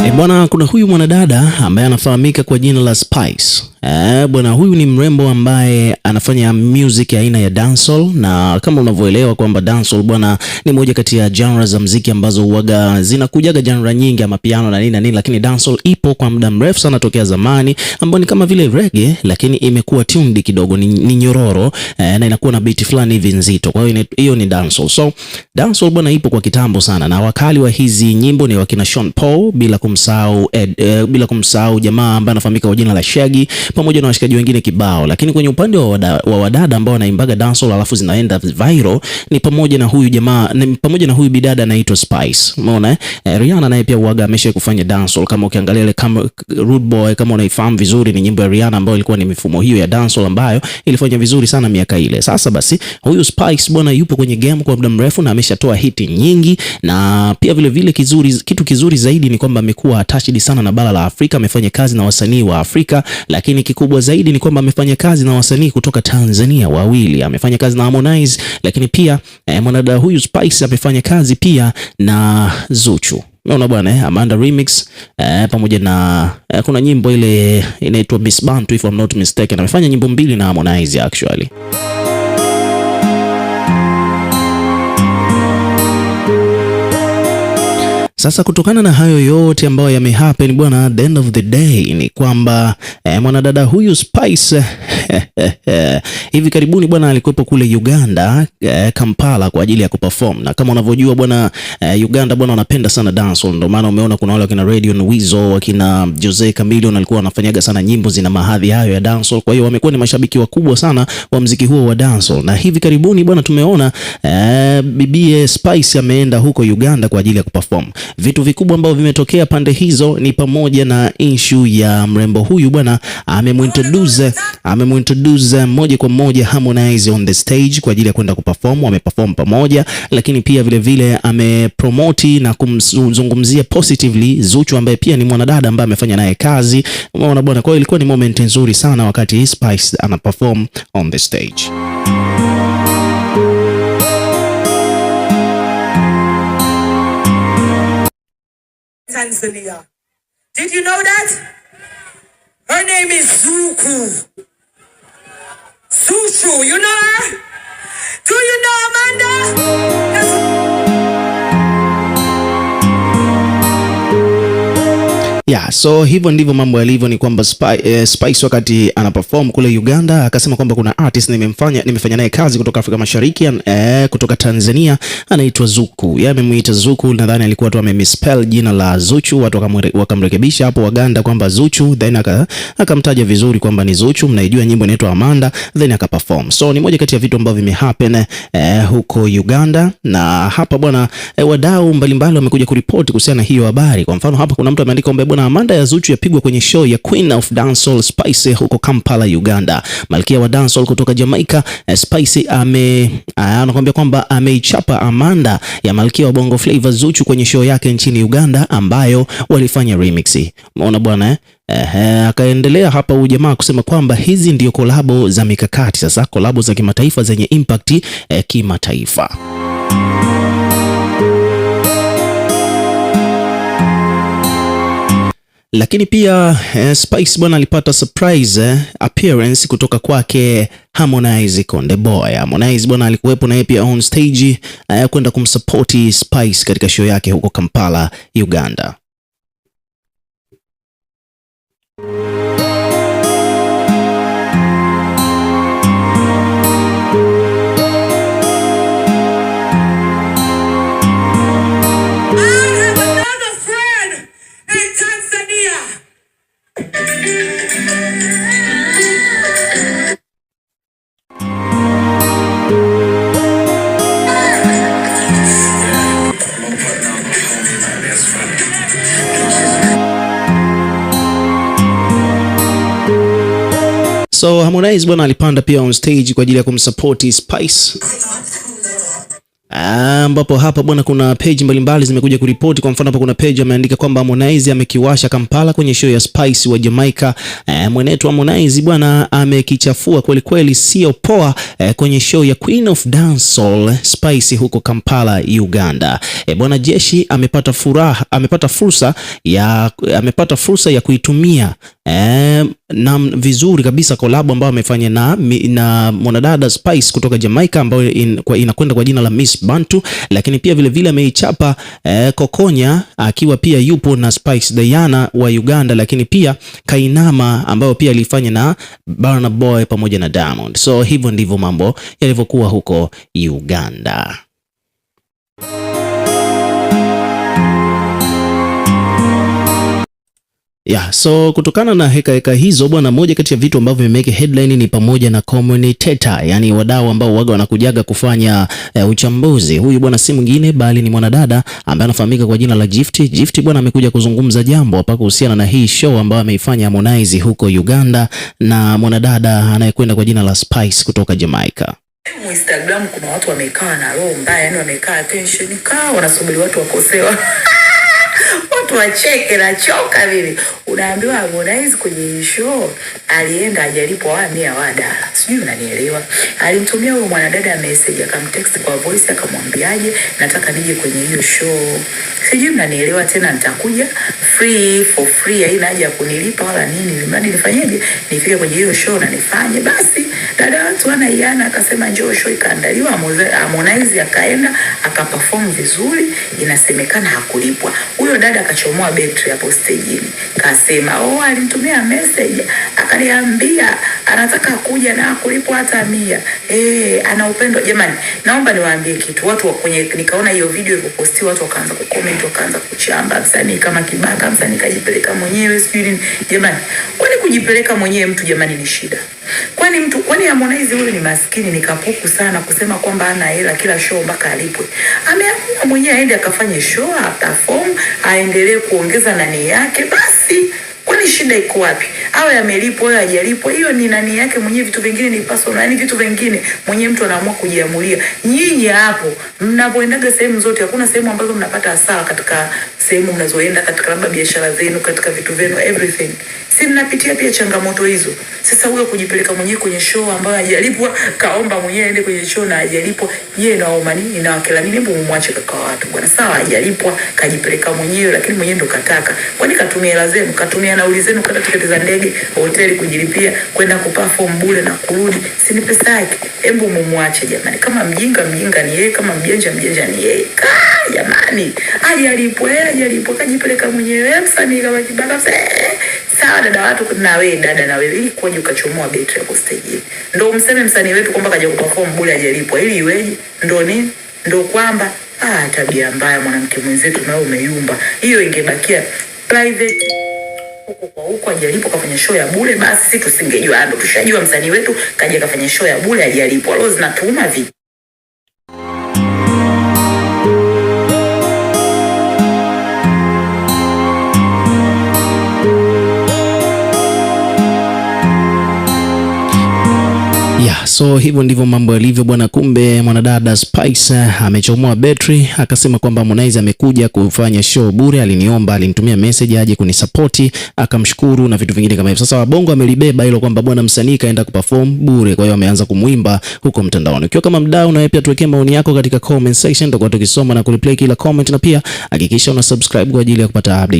Bwana, kuna huyu mwanadada ambaye anafahamika kwa jina la Spice. Bwana huyu ni mrembo ambaye anafanya music aina ya dancehall, na kama unavyoelewa kwamba dancehall bwana ni moja kati ya genre za muziki ambazo huaga zinakujaga genre nyingi ama piano na nini na nini, lakini dancehall ipo kwa muda mrefu sana tokea zamani, ambayo ni kama vile reggae lakini imekuwa tuned kidogo, ni nyororo na inakuwa na beat fulani hivi nzito. Kwa hiyo ni dancehall. So dancehall bwana ipo kwa kitambo sana, na wakali wa hizi nyimbo ni wakina Sean Paul, bila kumsahau jamaa ambaye anafahamika kwa jina la Shaggy, pamoja na washikaji wengine kibao. Lakini kwenye upande wa wadada ambao wanaimbaga dancehall alafu zinaenda viral ni pamoja na huyu jamaa, pamoja na huyu bidada anaitwa Spice. Umeona Rihanna naye pia huaga amesha kufanya dancehall. Kama ukiangalia ile kama Rude Boy, kama unaifahamu vizuri, ni nyimbo ya Rihanna ambayo ilikuwa ni mifumo hiyo ya dancehall ambayo ilifanya vizuri sana miaka ile. Sasa basi huyu Spice bwana yupo kwenye game kwa muda mrefu na ameshatoa hiti nyingi, na pia vile vile kitu kizuri zaidi ni kwamba amekuwa attached sana na bara la Afrika. Amefanya kazi na wasanii wa Afrika, lakini kikubwa zaidi ni kwamba amefanya kazi na wasanii kutoka Tanzania wawili. Amefanya kazi na Harmonize, lakini pia mwanadada huyu Spice amefanya kazi pia na Zuchu. Unaona bwana, Amanda Remix pamoja na kuna nyimbo ile inaitwa Miss Bantu if I'm not mistaken. Amefanya nyimbo mbili na Harmonize actually. Sasa kutokana na hayo yote ambayo yamehappen bwana, at the end of the day ni kwamba mwanadada huyu Spice hivi karibuni bwana alikuwepo kule Uganda, Kampala kwa ajili ya kuperform. Na kama unavyojua bwana, Uganda bwana wanapenda sana dancehall, ndio maana umeona kuna wale wakina Radio Nwizo, wakina Jose Chameleone alikuwa wanafanyaga sana nyimbo zina mahadhi hayo ya dancehall. Kwa hiyo wamekuwa ni mashabiki wakubwa sana wa muziki huo wa dancehall, na hivi karibuni bwana tumeona bibie Spice ameenda huko Uganda kwa ajili ya kuperform. Vitu vikubwa ambavyo vimetokea pande hizo ni pamoja na issue ya mrembo huyu bwana amemuintroduce moja kwa moja Harmonize on the stage kwa ajili ya kwenda kuperform. Wameperform pamoja, lakini pia vile vile amepromote na kumzungumzia positively Zuchu ambaye pia ni mwanadada ambaye amefanya naye kazi. Umeona bwana, kwa hiyo ilikuwa ni moment nzuri sana wakati Spice anaperform on the stage. Tanzania. Did you know that? Her name is Zuchu. Zuchu, you know her? Do you know Amanda? Yeah, so hivyo ndivyo mambo yalivyo. Ni kwamba Spice wakati anaperform kule Uganda akasema kwamba kuna artist nimefanya naye kazi kutoka Afrika Mashariki, kutoka Tanzania, anaitwa Zuchu. Yeye amemuita Zuchu, nadhani alikuwa tu amemispell jina la Zuchu, watu wakamrekebisha hapo Waganda kwamba Zuchu, then akamtaja vizuri kwamba ni Zuchu, mnaijua nyimbo inaitwa Amanda, then akaperform. So ni moja kati ya vitu ambavyo vimehappen huko Uganda, na hapa bwana wadau mbalimbali wamekuja kuripoti kuhusiana na hiyo habari. Kwa mfano hapa kuna mtu ameandika kwamba bwana Amanda ya Zuchu yapigwa kwenye show ya Queen of Dancehall Spice huko Kampala Uganda. Malkia wa dancehall kutoka Jamaica Spice anakuambia kwamba ameichapa Amanda ya malkia wa Bongo Flava Zuchu kwenye show yake nchini Uganda ambayo walifanya remix. Umeona bwana akaendelea hapa huyu jamaa kusema kwamba hizi ndio kolabo za mikakati sasa, kolabo za kimataifa zenye impact kimataifa. Lakini pia Spice bwana alipata surprise appearance kutoka kwake Harmonize Konde Boy. Harmonize bwana alikuwepo na yeye pia on stage kwenda kumsupport Spice katika show yake huko Kampala, Uganda. So Harmonize bwana alipanda pia on stage kwa ajili ya kumsupport Spice. ambapo hapa bwana kuna page mbalimbali zimekuja kuripoti. Kwa mfano hapa kuna page ameandika kwamba Harmonize amekiwasha Kampala kwenye show ya Spice wa Jamaica. Mwenetu Harmonize bwana amekichafua kweli kweli, sio poa kwenye show ya Queen of Dancehall Spice huko Kampala, Uganda. Bwana Jeshi amepata fursa ya kuitumia na vizuri kabisa collab ambayo amefanya na mwanadada Spice kutoka Jamaica ambayo inakwenda kwa jina la Miss Bantu, lakini pia vile vile ameichapa Kokonya akiwa pia yupo na Spice Diana wa Uganda, lakini pia Kainama ambayo pia alifanya na Burna Boy pamoja na Diamond. So hivyo ndivyo mambo yalivyokuwa huko Uganda. So kutokana na heka hizo bwana, moja kati ya vitu ambavyo vimeke headline ni pamoja na commentator, yani wadau ambao waga wanakujaga kufanya uchambuzi. Huyu bwana si mwingine bali ni mwanadada ambaye anafahamika kwa jina la Gift. Gift bwana amekuja kuzungumza jambo hapa kuhusiana na hii show ambayo ameifanya Harmonize huko Uganda na mwanadada anayekwenda kwa jina la Spice kutoka Jamaica. Instagram kuna watu wamekaa na roho mbaya, yani wamekaa attention wanasubiri watu wakosewa. Watu wacheke na choka vile. Unaambiwa Harmonize kwenye show alienda ajalipwa $100 wada. Sijui unanielewa. Alimtumia huyo mwanadada message akamtext kwa voice akamwambiaje nataka nije kwenye hiyo show. Sijui unanielewa tena, nitakuja for free haina haja ya kunilipa wala nini. Nilimradi nifanyeje? Nifike kwenye hiyo show na nifanye. Basi dada watu wanaiana akasema njoo show ikaandaliwa. Harmonize akaenda akaperform vizuri, inasemekana hakulipwa. Huyo dada akachomoa betri hapo stage. Kasema alinitumia message akaniambia anataka kuja na kulipwa hata 100. Ana upendo jamani. Naomba niwaambie kitu. Watu kwenye nikaona hiyo video ilipostiwa watu wakaanza kucomment, wakaanza kuchamba msanii kama kibaka, msanii kajipeleka mwenyewe sijui nini. Jamani, kwani kujipeleka mwenyewe mtu jamani ni shida? Kwani Harmonize huyu ni maskini ni kapuku sana kusema kwamba ana hela kila show mpaka alipwe? Ameamua mwenyewe aende akafanye show, perform, aendelee kuongeza nani yake basi. Kwani shida iko wapi? Awe amelipwa au hajalipwa, hiyo ni nani yake mwenyewe, vitu vingine ni personal, yani vitu vingine mwenyewe mtu anaamua kujiamulia. Nyinyi hapo mnapoendaga sehemu zote, hakuna sehemu ambazo mnapata hasara katika sehemu mnazoenda, katika labda biashara zenu, katika vitu vyenu, everything. Si mnapitia pia changamoto hizo? Sasa huyo kujipeleka mwenyewe kwenye show ambayo hajalipwa, kaomba mwenyewe aende kwenye show na hajalipwa, yeye na waumani na wakela nini, hebu mumwache kaka watu bwana. Sawa hajalipwa, kajipeleka mwenyewe, lakini mwenyewe ndo kataka. Kwani katumia hela zenu, katumia nauli zenu, kata tiketi za ndege, hoteli kujilipia, kwenda kuperform bure na kurudi. Si ni pesa yake? Hebu mumwache jamani. Kama mjinga ni yeye, kama mjanja ni yeye. Jamani, hajalipwa, kajipeleka mwenyewe. Msanii kama kibaka sawa dada watu na wewe ili kwaje ukachomoa betri hapo stage. Ndio mseme msanii wetu kwamba kaja kuperform bure hajalipwa ili iweje? Ndio nini? Ndio kwamba tabia mbaya mwanamke mwenzetu na umeyumba. Hiyo ingebakia private. Huko hajalipwa kafanya show ya bure, basi sisi tusingejua. Ndio tushajua msanii wetu kaja kafanya show ya bure hajalipwa. Leo zinatuma vipi? So hivyo ndivyo mambo yalivyo bwana. Kumbe mwanadada Spice amechomoa betri, akasema kwamba Harmonize amekuja kufanya show bure, aliniomba, alinitumia message aje kunisupport, akamshukuru na vitu vingine kama hivyo. Sasa wabongo amelibeba hilo kwamba bwana msanii kaenda kuperform bure, kwa hiyo ameanza kumuimba huko mtandaoni. Ukiwa kama mdau, na pia tuwekee maoni yako katika comment section, tutakuwa tukisoma na kureplay kila comment, na pia hakikisha una subscribe kwa ajili ya kupata update.